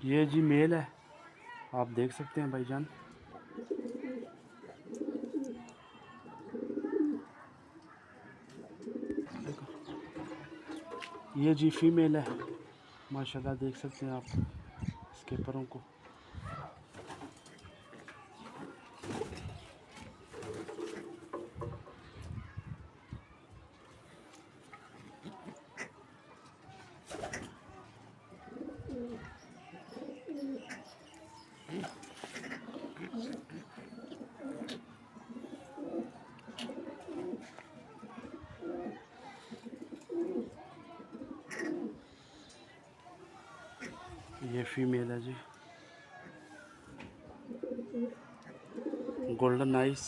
ये जी मेल है, आप देख सकते हैं भाईजान। देखो, ये जी फीमेल है, माशाल्लाह देख सकते हैं आप इसके परों को। ये फीमेल है जी, गोल्डन आइस।